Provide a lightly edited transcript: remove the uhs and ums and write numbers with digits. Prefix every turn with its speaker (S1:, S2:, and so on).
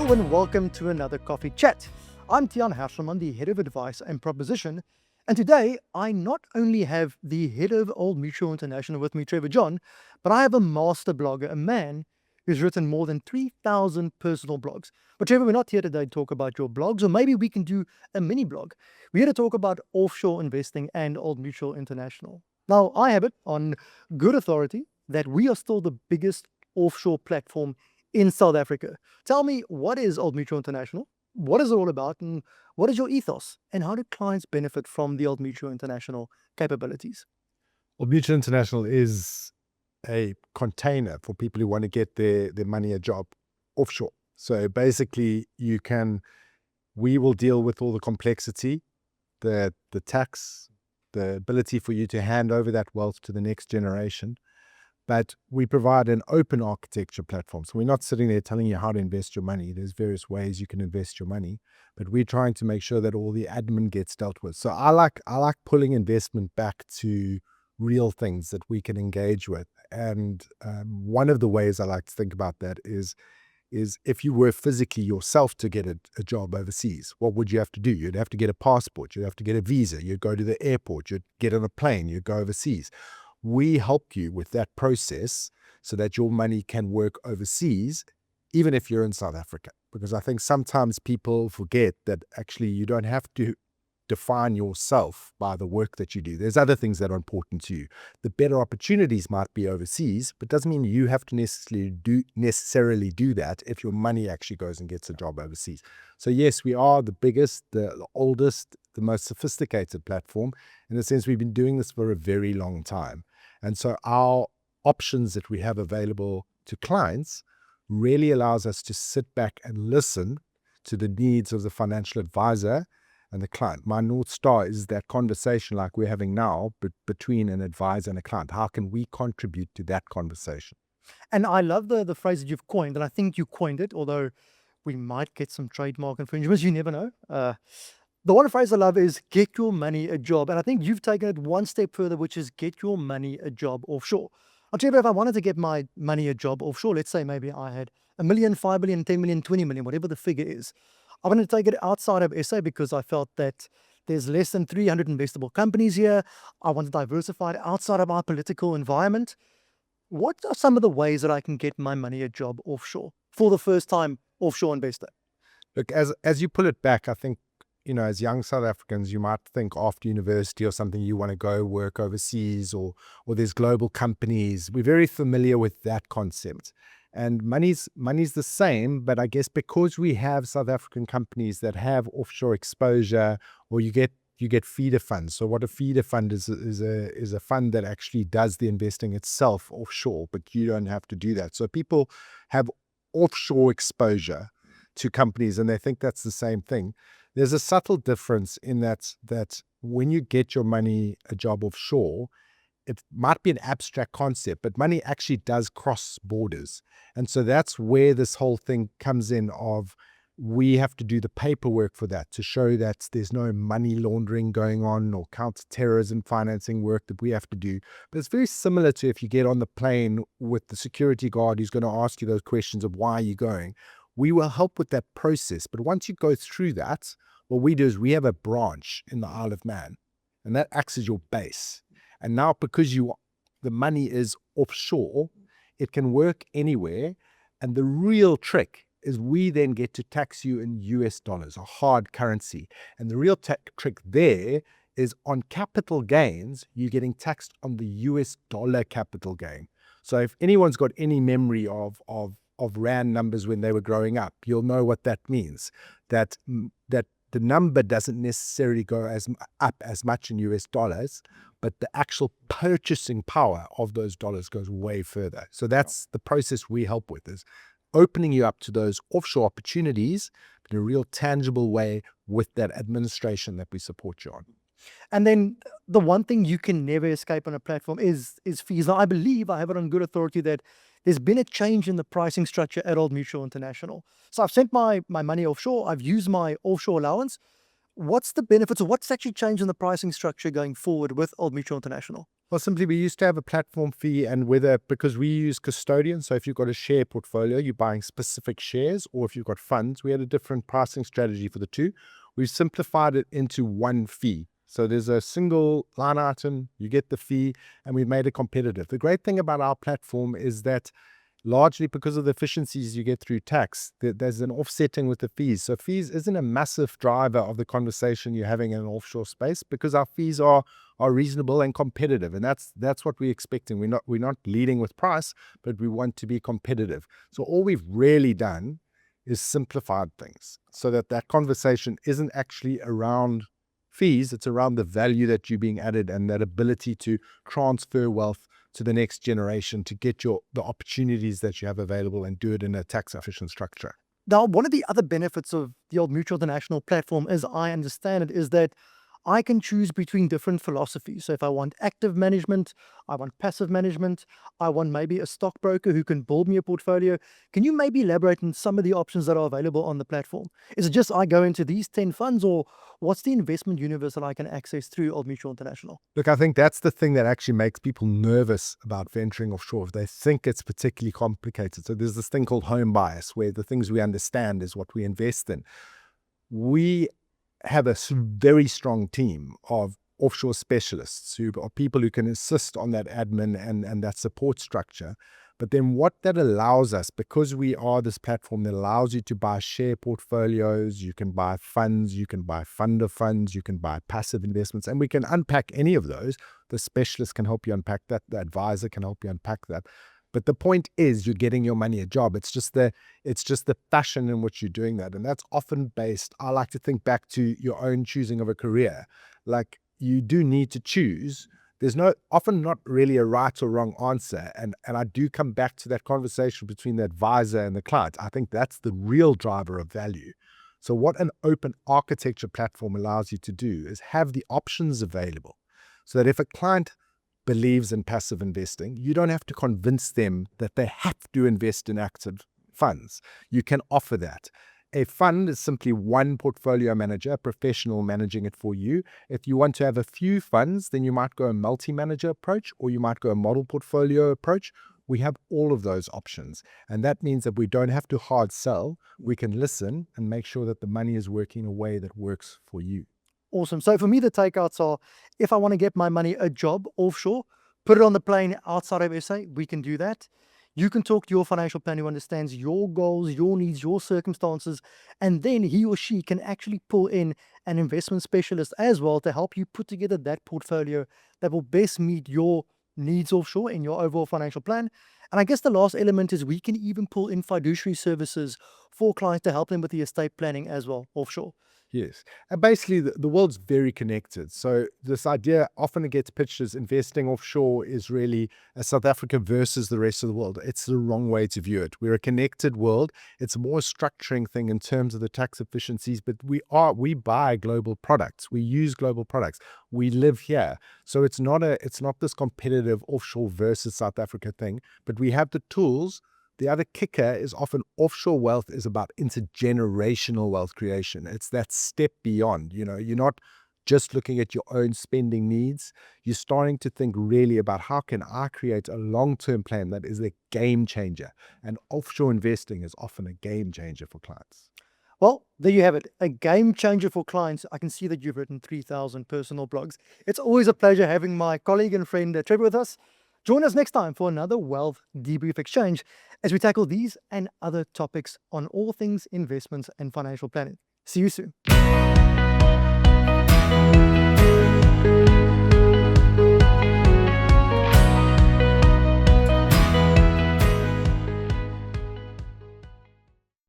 S1: Hello and welcome to another coffee chat. I'm Tiaan Herselman, the head of advice and proposition, and today I not only have the head of Old Mutual International with me, Trevor John, but I have a master blogger, a man who's written more than 3,000 personal blogs. But Trevor, we're not here today to talk about your blogs, or maybe we can do a mini blog. We're here to talk about offshore investing and Old Mutual International. Now, I have it on good authority that we are still the biggest offshore platform in South Africa. Tell me, what is Old Mutual International? What is it all about? And what is your ethos? And how do clients benefit from the Old Mutual International capabilities?
S2: Well, Mutual International is a container for people who want to get their money a job offshore. So basically, we will deal with all the complexity, the tax, the ability for you to hand over that wealth to the next generation. But we provide an open architecture platform. So we're not sitting there telling you how to invest your money. There's various ways you can invest your money, but we're trying to make sure that all the admin gets dealt with. So I like pulling investment back to real things that we can engage with. And one of the ways I like to think about that is if you were physically yourself to get a job overseas, what would you have to do? You'd have to get a passport. You'd have to get a visa. You'd go to the airport. You'd get on a plane. You'd go overseas. We help you with that process so that your money can work overseas, even if you're in South Africa. Because I think sometimes people forget that actually you don't have to define yourself by the work that you do. There's other things that are important to you. The better opportunities might be overseas, but doesn't mean you have to necessarily do that if your money actually goes and gets a job overseas. So yes, we are the biggest, the oldest, the most sophisticated platform. In the sense, we've been doing this for a very long time. And so our options that we have available to clients really allows us to sit back and listen to the needs of the financial advisor and the client. My North Star is that conversation like we're having now, but between an advisor and a client. How can we contribute to that conversation?
S1: And I love the phrase that you've coined, and I think you coined it, although we might get some trademark infringements, you never know. The one phrase I love is get your money a job. And I think you've taken it one step further, which is get your money a job offshore. I'll tell you, if I wanted to get my money a job offshore, let's say maybe I had 1 million, 5 million, 10 million, 20 million, whatever the figure is. I wanted to take it outside of SA because I felt that there's less than 300 investable companies here. I want to diversify it outside of our political environment. What are some of the ways that I can get my money a job offshore for the first time offshore investor?
S2: Look, as you pull it back, I think, as young South Africans, you might think after university or something, you want to go work overseas or there's global companies. We're very familiar with that concept. And money's the same, but I guess because we have South African companies that have offshore exposure, or you get feeder funds. So what a feeder fund is a fund that actually does the investing itself offshore, but you don't have to do that. So people have offshore exposure to companies and they think that's the same thing. There's a subtle difference in that when you get your money a job offshore, it might be an abstract concept, but money actually does cross borders. And so that's where this whole thing comes in of we have to do the paperwork for that to show that there's no money laundering going on or counter-terrorism financing work that we have to do. But it's very similar to if you get on the plane with the security guard who's going to ask you those questions of why are you going. We will help with that process. But once you go through that, what we do is we have a branch in the Isle of Man, and that acts as your base. And now because the money is offshore, it can work anywhere. And the real trick is we then get to tax you in US dollars, a hard currency. And the real trick there is on capital gains, you're getting taxed on the US dollar capital gain. So if anyone's got any memory of Rand numbers when they were growing up, you'll know what that means, that the number doesn't necessarily go up as much in US dollars, but the actual purchasing power of those dollars goes way further. So that's the process we help with, is opening you up to those offshore opportunities in a real tangible way with that administration that we support you on.
S1: And then the one thing you can never escape on a platform is fees. Now, I believe I have it on good authority that there's been a change in the pricing structure at Old Mutual International. So I've sent my money offshore. I've used my offshore allowance. What's the benefits, or what's actually changed in the pricing structure going forward with Old Mutual International?
S2: Well, simply we used to have a platform fee, and because we use custodians, so if you've got a share portfolio, you're buying specific shares, or if you've got funds, we had a different pricing strategy for the two. We've simplified it into one fee. So there's a single line item, you get the fee, and we've made it competitive. The great thing about our platform is that largely because of the efficiencies you get through tax, there's an offsetting with the fees. So fees isn't a massive driver of the conversation you're having in an offshore space, because our fees are reasonable and competitive. And that's what we're expecting. We're not leading with price, but we want to be competitive. So all we've really done is simplified things so that conversation isn't actually around fees. It's around the value that you're being added and that ability to transfer wealth to the next generation to get the opportunities that you have available and do it in a tax efficient structure.
S1: Now, one of the other benefits of the Old Mutual International platform, as I understand it, is that I can choose between different philosophies. So if I want active management, I want passive management, I want maybe a stockbroker who can build me a portfolio. Can you maybe elaborate on some of the options that are available on the platform? Is it just I go into these 10 funds, or what's the investment universe that I can access through Old Mutual International?
S2: Look, I think that's the thing that actually makes people nervous about venturing offshore. They think it's particularly complicated. So there's this thing called home bias, where the things we understand is what we invest in. We have a very strong team of offshore specialists who are people who can assist on that admin and that support structure. But then what that allows us, because we are this platform that allows you to buy share portfolios, you can buy funds, you can buy fund of funds, you can buy passive investments, and we can unpack any of those. The specialist can help you unpack that. The advisor can help you unpack that. But the point is, you're getting your money a job. It's just the fashion in which you're doing that. And that's often based, I like to think back to your own choosing of a career. Like, you do need to choose. There's often not really a right or wrong answer. And I do come back to that conversation between the advisor and the client. I think that's the real driver of value. So what an open architecture platform allows you to do is have the options available, so that if a client believes in passive investing, you don't have to convince them that they have to invest in active funds. You can offer that. A fund is simply one portfolio manager, a professional managing it for you. If you want to have a few funds, then you might go a multi-manager approach, or you might go a model portfolio approach. We have all of those options. And that means that we don't have to hard sell. We can listen and make sure that the money is working in a way that works for you.
S1: Awesome. So for me, the takeouts are, if I want to get my money a job offshore, put it on the plane outside of SA, we can do that. You can talk to your financial planner who understands your goals, your needs, your circumstances, and then he or she can actually pull in an investment specialist as well to help you put together that portfolio that will best meet your needs offshore in your overall financial plan. And I guess the last element is we can even pull in fiduciary services for clients to help them with the estate planning as well offshore.
S2: Yes. And basically, the world's very connected. So this idea often gets pitched as investing offshore is really a South Africa versus the rest of the world. It's the wrong way to view it. We're a connected world. It's more a structuring thing in terms of the tax efficiencies, but we buy global products. We use global products. We live here. So it's not this competitive offshore versus South Africa thing, but we have the tools. The other kicker is often offshore wealth is about intergenerational wealth creation. It's that step beyond. You're not just looking at your own spending needs. You're starting to think really about, how can I create a long-term plan that is a game changer? And offshore investing is often a game changer for clients.
S1: Well, there you have it, a game changer for clients. I can see that you've written 3,000 personal blogs. It's always a pleasure having my colleague and friend Trevor with us. Join us next time for another Wealth Debrief Exchange as we tackle these and other topics on all things investments and financial planning. See you soon.